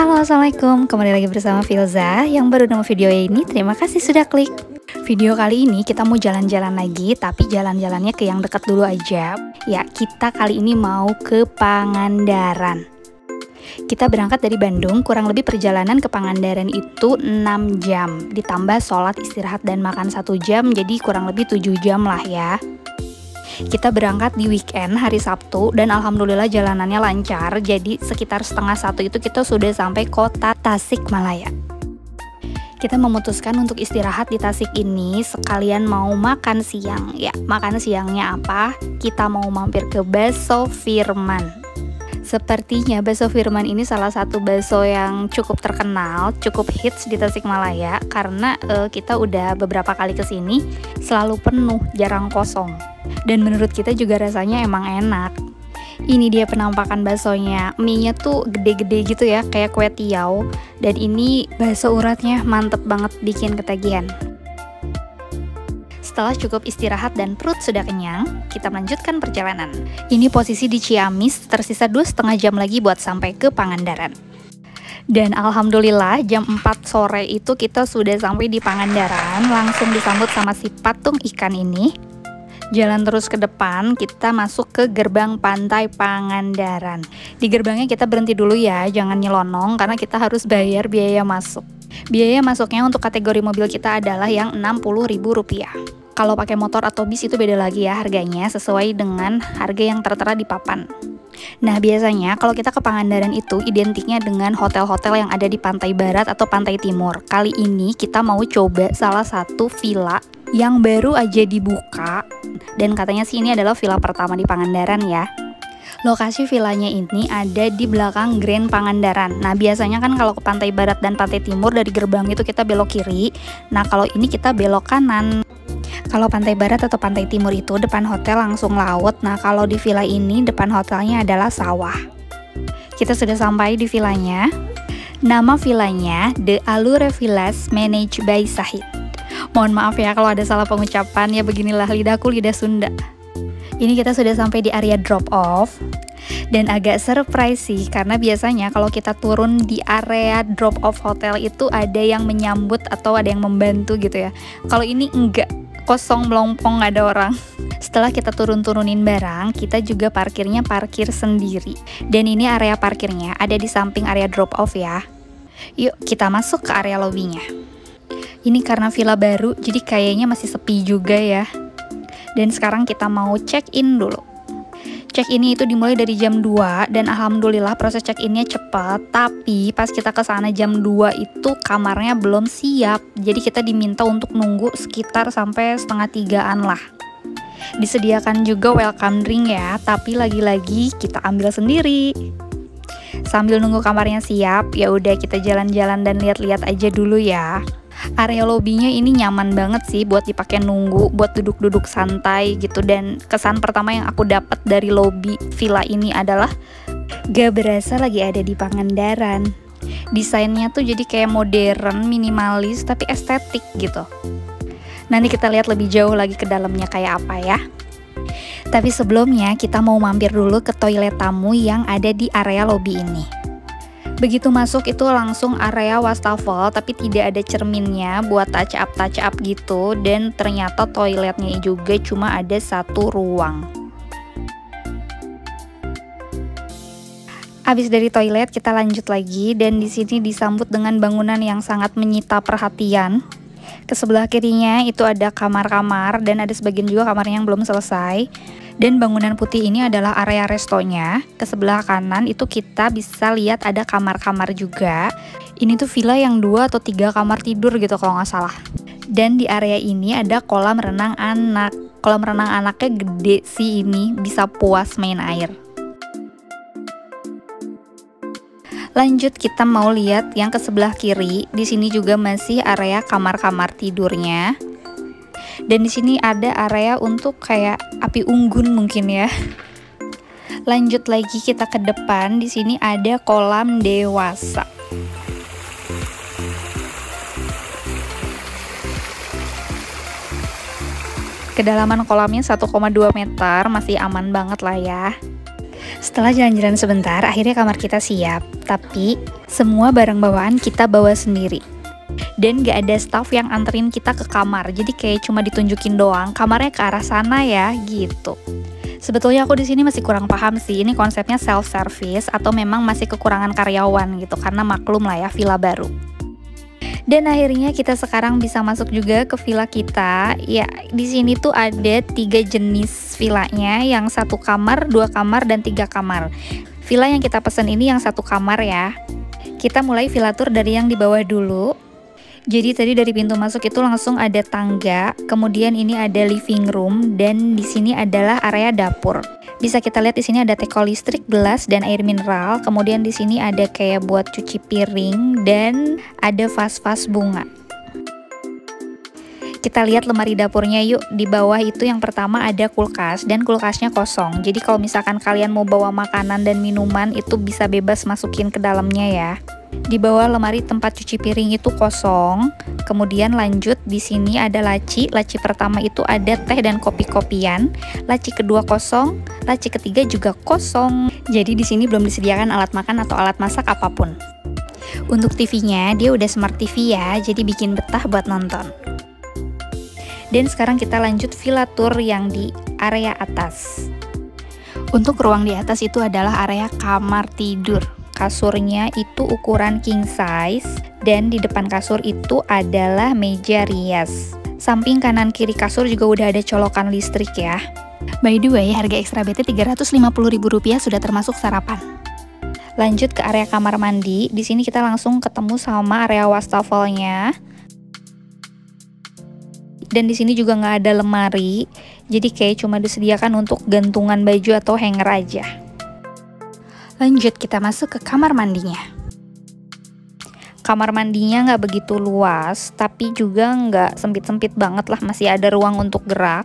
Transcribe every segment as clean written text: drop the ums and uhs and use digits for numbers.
Halo, assalamualaikum. Kembali lagi bersama Filza. Yang baru nemu video ini, terima kasih sudah klik. Video kali ini kita mau jalan-jalan lagi, tapi jalan-jalannya ke yang dekat dulu aja. Ya, kita kali ini mau ke Pangandaran. Kita berangkat dari Bandung, kurang lebih perjalanan ke Pangandaran itu 6 jam. Ditambah sholat, istirahat, dan makan 1 jam, jadi kurang lebih 7 jam lah ya. Kita berangkat di weekend hari Sabtu dan alhamdulillah jalanannya lancar. Jadi sekitar setengah 1 itu kita sudah sampai kota Tasikmalaya. Kita memutuskan untuk istirahat di Tasik ini sekalian mau makan siang. Ya, makan siangnya apa? Kita mau mampir ke Bakso Firman. Sepertinya Bakso Firman ini salah satu bakso yang cukup terkenal, cukup hits di Tasikmalaya karena kita udah beberapa kali kesini selalu penuh, jarang kosong. Dan menurut kita juga rasanya emang enak. Ini dia penampakan baksonya. Mie-nya tuh gede-gede gitu ya, kayak kue tiaw. Dan ini bakso uratnya mantep banget, bikin ketagihan. Setelah cukup istirahat dan perut sudah kenyang, kita melanjutkan perjalanan. Ini posisi di Ciamis, tersisa 2,5 jam lagi buat sampai ke Pangandaran. Dan alhamdulillah jam 4 sore itu kita sudah sampai di Pangandaran, langsung disambut sama si patung ikan ini. Jalan terus ke depan, kita masuk ke gerbang pantai Pangandaran. Di gerbangnya kita berhenti dulu ya, jangan nyelonong karena kita harus bayar biaya masuk. Biaya masuknya untuk kategori mobil kita adalah yang Rp60.000. Kalau pakai motor atau bis itu beda lagi ya harganya, sesuai dengan harga yang tertera di papan. Nah, biasanya kalau kita ke Pangandaran itu identiknya dengan hotel-hotel yang ada di pantai barat atau pantai timur. Kali ini kita mau coba salah satu villa yang baru aja dibuka, dan katanya sih ini adalah villa pertama di Pangandaran ya. Lokasi villanya ini ada di belakang Grand Pangandaran. Nah, biasanya kan kalau ke pantai barat dan pantai timur dari gerbang itu kita belok kiri. Nah, kalau ini kita belok kanan. Kalau pantai barat atau pantai timur itu depan hotel langsung laut. Nah, kalau di villa ini depan hotelnya adalah sawah. Kita sudah sampai di villanya. Nama villanya The Allure Villas Managed by Sahid. Mohon maaf ya kalau ada salah pengucapan, ya beginilah lidahku, lidah Sunda. Ini kita sudah sampai di area drop off. Dan agak surprise sih, karena biasanya kalau kita turun di area drop off hotel itu ada yang menyambut atau ada yang membantu gitu ya. Kalau ini enggak, kosong melompong, nggak ada orang. Setelah kita turunin barang, kita juga parkirnya parkir sendiri. Dan ini area parkirnya ada di samping area drop off ya. Yuk kita masuk ke area lobbynya. Ini karena villa baru, jadi kayaknya masih sepi juga ya. Dan sekarang kita mau check-in dulu. Check-in itu dimulai dari jam 2, dan alhamdulillah proses check-innya cepat. Tapi pas kita ke sana jam 2 itu kamarnya belum siap. Jadi kita diminta untuk nunggu sekitar sampai setengah 3-an lah. Disediakan juga welcome drink ya, tapi lagi-lagi kita ambil sendiri. Sambil nunggu kamarnya siap, ya udah kita jalan-jalan dan lihat-lihat aja dulu ya. Area lobbynya ini nyaman banget sih buat dipakai nunggu, buat duduk-duduk santai gitu. Dan kesan pertama yang aku dapat dari lobby villa ini adalah gak berasa lagi ada di Pangandaran. Desainnya tuh jadi kayak modern, minimalis, tapi estetik gitu. Nanti kita lihat lebih jauh lagi ke dalamnya kayak apa ya. Tapi sebelumnya kita mau mampir dulu ke toilet tamu yang ada di area lobby ini. Begitu masuk itu langsung area wastafel, tapi tidak ada cerminnya buat touch up gitu. Dan ternyata toiletnya juga cuma ada 1 ruang. Habis dari toilet kita lanjut lagi, dan di sini disambut dengan bangunan yang sangat menyita perhatian. Ke sebelah kirinya itu ada kamar-kamar, dan ada sebagian juga kamarnya yang belum selesai. Dan bangunan putih ini adalah area restonya. Ke sebelah kanan itu kita bisa lihat ada kamar-kamar juga. Ini tuh villa yang 2 atau 3 kamar tidur gitu kalau nggak salah. Dan di area ini ada kolam renang anak. Kolam renang anaknya gede sih ini, bisa puas main air. Lanjut kita mau lihat yang ke sebelah kiri. Di sini juga masih area kamar-kamar tidurnya. Dan di sini ada area untuk kayak api unggun mungkin ya. Lanjut lagi kita ke depan, di sini ada kolam dewasa. Kedalaman kolamnya 1,2 meter, masih aman banget lah ya. Setelah jalan-jalan sebentar, akhirnya kamar kita siap. Tapi semua barang bawaan kita bawa sendiri. Dan gak ada staff yang anterin kita ke kamar. Jadi kayak cuma ditunjukin doang, kamarnya ke arah sana ya, gitu. Sebetulnya aku di sini masih kurang paham sih, ini konsepnya self service atau memang masih kekurangan karyawan gitu, karena maklum lah ya, villa baru. Dan akhirnya kita sekarang bisa masuk juga ke villa kita. Ya, di sini tuh ada 3 jenis villanya, yang 1 kamar, 2 kamar, dan 3 kamar. Villa yang kita pesen ini yang 1 kamar ya. Kita mulai villa tour dari yang di bawah dulu. Jadi tadi dari pintu masuk itu langsung ada tangga, kemudian ini ada living room, dan di sini adalah area dapur. Bisa kita lihat di sini ada teko listrik, gelas, dan air mineral. Kemudian di sini ada kayak buat cuci piring dan ada vas-vas bunga. Kita lihat lemari dapurnya yuk. Di bawah itu yang pertama ada kulkas, dan kulkasnya kosong. Jadi kalau misalkan kalian mau bawa makanan dan minuman itu bisa bebas masukin ke dalamnya ya. Di bawah lemari tempat cuci piring itu kosong. Kemudian lanjut, di sini ada laci. Laci pertama itu ada teh dan kopi-kopian. Laci kedua kosong, laci ketiga juga kosong. Jadi di sini belum disediakan alat makan atau alat masak apapun. Untuk TV-nya dia udah smart TV ya, jadi bikin betah buat nonton. Dan sekarang kita lanjut villa tour yang di area atas. Untuk ruang di atas itu adalah area kamar tidur. Kasurnya itu ukuran king size, dan di depan kasur itu adalah meja rias. Samping kanan kiri kasur juga udah ada colokan listrik ya. By the way, harga ekstra BT Rp350.000 sudah termasuk sarapan. Lanjut ke area kamar mandi. Di sini kita langsung ketemu sama area wastafelnya. Dan di sini juga nggak ada lemari, jadi kayak cuma disediakan untuk gantungan baju atau hanger aja. Lanjut, kita masuk ke kamar mandinya. Kamar mandinya nggak begitu luas, tapi juga nggak sempit-sempit banget lah, masih ada ruang untuk gerak.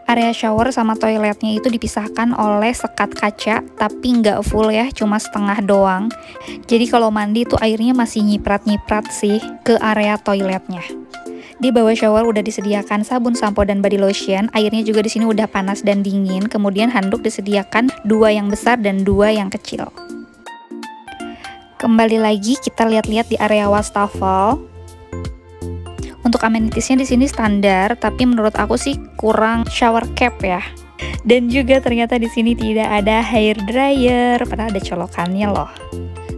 Area shower sama toiletnya itu dipisahkan oleh sekat kaca, tapi nggak full ya, cuma setengah doang. Jadi kalau mandi tuh airnya masih nyiprat-nyiprat sih ke area toiletnya. Di bawah shower udah disediakan sabun, sampo, dan body lotion. Airnya juga di sini udah panas dan dingin. Kemudian handuk disediakan 2 yang besar dan 2 yang kecil. Kembali lagi kita lihat-lihat di area wastafel. Untuk amenitiesnya di sini standar, tapi menurut aku sih kurang shower cap ya. Dan juga ternyata di sini tidak ada hair dryer, padahal ada colokannya loh.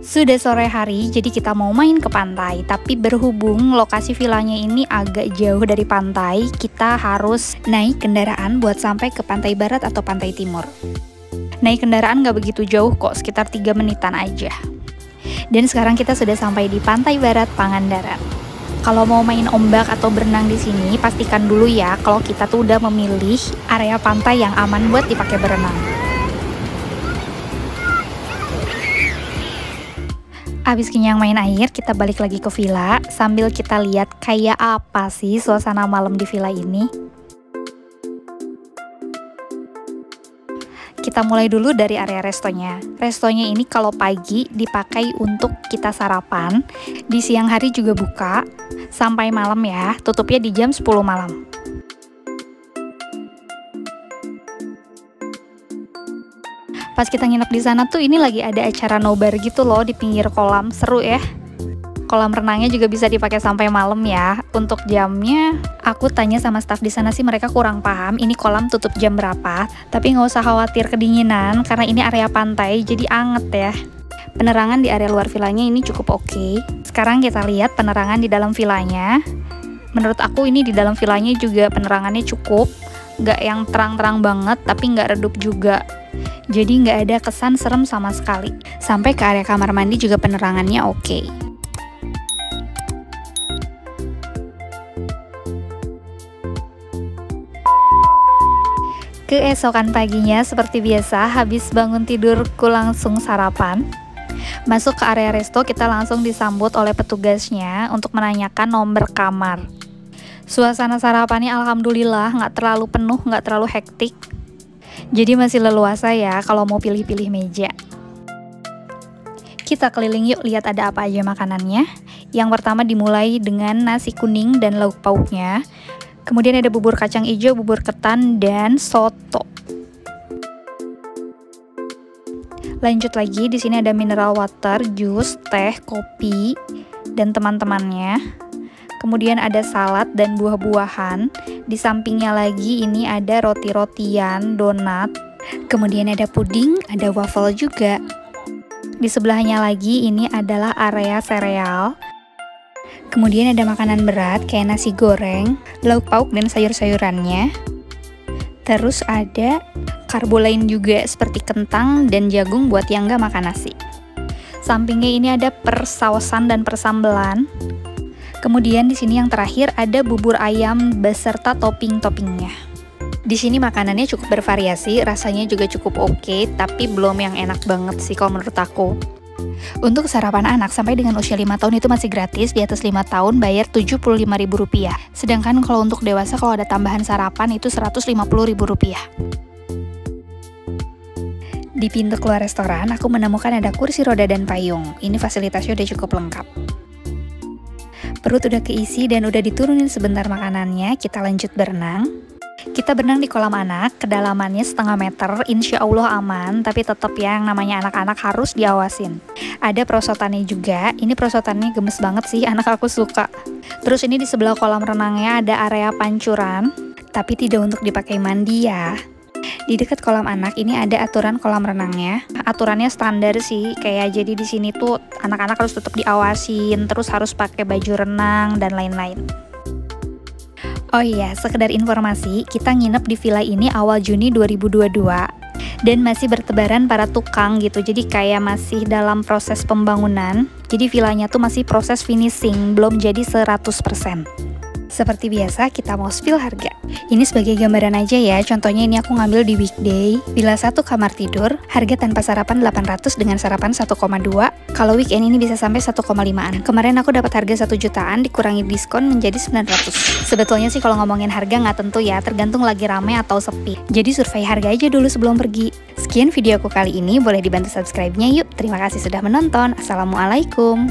Sudah sore hari, jadi kita mau main ke pantai. Tapi berhubung lokasi villanya ini agak jauh dari pantai, kita harus naik kendaraan buat sampai ke pantai barat atau pantai timur. Naik kendaraan nggak begitu jauh kok, sekitar 3 menitan aja. Dan sekarang kita sudah sampai di pantai barat Pangandaran. Kalau mau main ombak atau berenang di sini, pastikan dulu ya kalau kita tuh udah memilih area pantai yang aman buat dipakai berenang. Abis kenyang main air, kita balik lagi ke villa sambil kita lihat kayak apa sih suasana malam di villa ini. Kita mulai dulu dari area restonya. Restonya ini kalau pagi dipakai untuk kita sarapan, di siang hari juga buka, sampai malam ya, tutupnya di jam 10 malam. Pas kita nginep di sana tuh ini lagi ada acara nobar gitu loh di pinggir kolam, seru ya. Kolam renangnya juga bisa dipakai sampai malam ya. Untuk jamnya, aku tanya sama staf di sana sih mereka kurang paham ini kolam tutup jam berapa. Tapi nggak usah khawatir kedinginan karena ini area pantai jadi anget ya. Penerangan di area luar villanya ini cukup oke. Sekarang kita lihat penerangan di dalam villanya. Menurut aku ini di dalam villanya juga penerangannya cukup. Nggak yang terang-terang banget tapi nggak redup juga. Jadi nggak ada kesan serem sama sekali. Sampai ke area kamar mandi juga penerangannya oke. Keesokan paginya seperti biasa, habis bangun tidurku langsung sarapan. Masuk ke area resto, kita langsung disambut oleh petugasnya untuk menanyakan nomor kamar. Suasana sarapannya alhamdulillah nggak terlalu penuh, nggak terlalu hektik. Jadi masih leluasa ya kalau mau pilih-pilih meja. Kita keliling yuk, lihat ada apa aja makanannya. Yang pertama dimulai dengan nasi kuning dan lauk pauknya. Kemudian ada bubur kacang hijau, bubur ketan, dan soto. Lanjut lagi, di sini ada mineral water, jus, teh, kopi, dan teman-temannya. Kemudian ada salad dan buah-buahan. Di sampingnya lagi ini ada roti-rotian, donat. Kemudian ada puding, ada waffle juga. Di sebelahnya lagi ini adalah area sereal. Kemudian ada makanan berat kayak nasi goreng, lauk pauk dan sayur-sayurannya. Terus ada karbo lain juga seperti kentang dan jagung buat yang nggak makan nasi. Sampingnya ini ada persausan dan persambelan. Kemudian di sini yang terakhir ada bubur ayam beserta topping-toppingnya. Di sini makanannya cukup bervariasi, rasanya juga cukup oke, tapi belum yang enak banget sih kalau menurut aku. Untuk sarapan anak sampai dengan usia 5 tahun itu masih gratis, di atas 5 tahun bayar Rp75.000. Sedangkan kalau untuk dewasa kalau ada tambahan sarapan itu Rp150.000. Di pintu keluar restoran, aku menemukan ada kursi roda dan payung. Ini fasilitasnya udah cukup lengkap. Perut udah keisi dan udah diturunin sebentar makanannya, kita lanjut berenang. Kita berenang di kolam anak, kedalamannya setengah meter, insya Allah aman, tapi tetap ya yang namanya anak-anak harus diawasin. Ada perosotannya juga, ini perosotannya gemes banget sih, anak aku suka. Terus ini di sebelah kolam renangnya ada area pancuran, tapi tidak untuk dipakai mandi ya. Di dekat kolam anak ini ada aturan kolam renangnya. Aturannya standar sih, kayak jadi di sini tuh anak-anak harus tetap diawasin, terus harus pakai baju renang dan lain-lain. Oh iya, sekedar informasi, kita nginep di villa ini awal Juni 2022 dan masih bertebaran para tukang gitu. Jadi kayak masih dalam proses pembangunan. Jadi villanya tuh masih proses finishing, belum jadi 100%. Seperti biasa, kita mau spill harga. Ini sebagai gambaran aja ya, contohnya ini aku ngambil di weekday, villa 1 kamar tidur, harga tanpa sarapan 800 dengan sarapan 1,2. Kalau weekend ini bisa sampai 1,5an. Kemarin aku dapat harga 1 jutaan, dikurangi diskon menjadi 900. Sebetulnya sih kalau ngomongin harga nggak tentu ya, tergantung lagi rame atau sepi. Jadi survei harga aja dulu sebelum pergi. Sekian video aku kali ini, boleh dibantu subscribe-nya yuk. Terima kasih sudah menonton. Assalamualaikum.